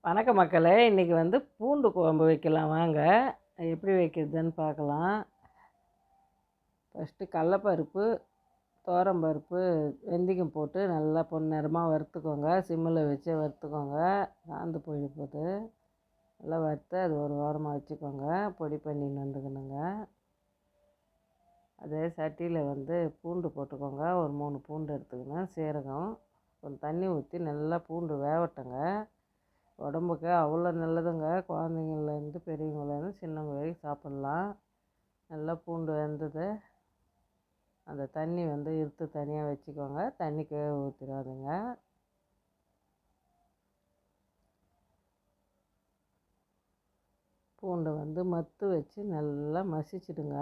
வணக்கம் மக்களே! இன்றைக்கி பூண்டு குழம்பு வைக்கலாம் வாங்க. எப்படி வைக்கிறதுன்னு பார்க்கலாம். ஃபஸ்ட்டு கடலப்பருப்பு, துவரம்பருப்பு, வெந்தயம் போட்டு நல்லா பொன்னிறமா வறுத்துக்கோங்க. சிம்மில் வச்சு வறுத்துக்கோங்க. காந்து போது நல்லா வறுத்து அது ஒரு ஓரமாக வச்சுக்கோங்க. பொடி பண்ணின்னு வந்துக்கணுங்க. அதே சட்டியில் பூண்டு போட்டுக்கோங்க. ஒரு 3 பூண்டு எடுத்துக்கணும். சீரகம் கொஞ்சம் தண்ணி ஊற்றி நல்லா பூண்டு வேகட்டுங்க. உடம்புக்கு அவ்வளோ நல்லதுங்க. குழந்தைங்கள்லேருந்து பெரியவங்கலேருந்து சின்னவங்க வரைக்கும் சாப்பிட்லாம். நல்லா பூண்டு வெந்தது அந்த தண்ணி இருத்து தனியாக வச்சுக்கோங்க. தண்ணி கீழே ஊற்றிடாதுங்க. பூண்டை மத்து வச்சு நல்லா மசிச்சுடுங்க.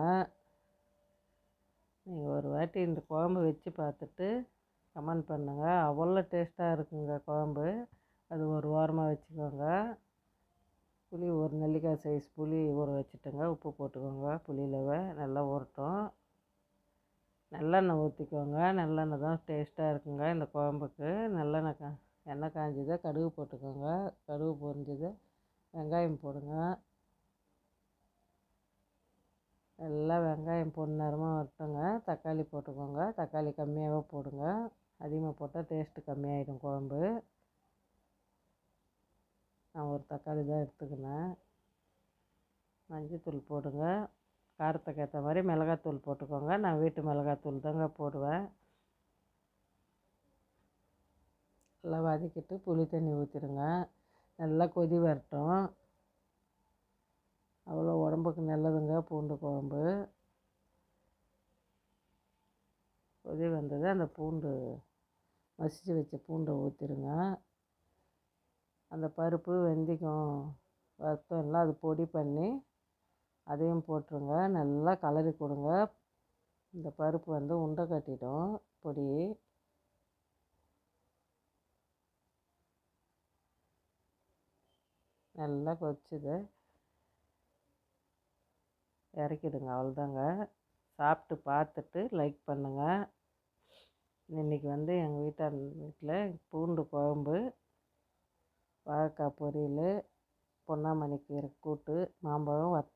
நீங்கள் ஒரு வாட்டி இந்த குழம்பு வச்சு பார்த்துட்டு கமெண்ட் பண்ணுங்கள். அவ்வளோ டேஸ்ட்டாக இருக்குங்க குழம்பு. அது ஒரு வாரமாக வச்சுக்கோங்க. புளி ஒரு நெல்லிக்காய் சைஸ் புளி ஊற வச்சுட்டுங்க. உப்பு போட்டுக்கோங்க. புளியில் நல்லா ஊறட்டும். நல்லெண்ணெய் ஊற்றிக்கோங்க. நல்லெண்ணெய் தான் டேஸ்ட்டாக இருக்குங்க இந்த குழம்புக்கு. நல்லெண்ணெய் எண்ணெய் காஞ்சதை கடுகு போட்டுக்கோங்க. கடுகு பொரிஞ்சது வெங்காயம் போடுங்க. நல்லா வெங்காயம் பொன்னிறமாக வரட்டுங்க. தக்காளி போட்டுக்கோங்க. தக்காளி கம்மியாகவே போடுங்க. அதிகமாக போட்டால் டேஸ்ட்டு கம்மியாகிடும் குழம்பு. நான் ஒரு தக்காளி தான் எடுத்துக்கினேன். மஞ்சத்தூள் போடுங்க. காரத்துக்கு ஏற்ற மாதிரி மிளகாத்தூள் போட்டுக்கோங்க. நான் வீட்டு மிளகாத்தூள் தாங்க போடுவேன். நல்லா வதக்கிட்டு புளி தண்ணி ஊற்றிடுங்க. நல்லா கொதி வரட்டும். அவ்வளோ உடம்புக்கு நல்லதுங்க பூண்டு குழம்பு. கொதி வந்தது அந்த பூண்டு மசிச்சு வச்ச பூண்டை ஊற்றிடுங்க. அந்த பருப்பு வெந்தயம் வறுத்தோம் இல்லை அது பொடி பண்ணி அதையும் போட்டுருங்க. நல்லா கலரி கொடுங்க. இந்த பருப்பு உருண்டை கட்டிடும் பொடி. நல்லா கொதிச்சுது. இறக்கிடுங்க. அவ்வளோதாங்க. சாப்பிட்டு பார்த்துட்டு லைக் பண்ணுங்கள். இன்றைக்கி எங்கள் வீட்டில் பூண்டு குழம்பு, வாழைக்காய் பொரியல், பொன்னாமணி கீரை கூட்டு, மாம்பழம்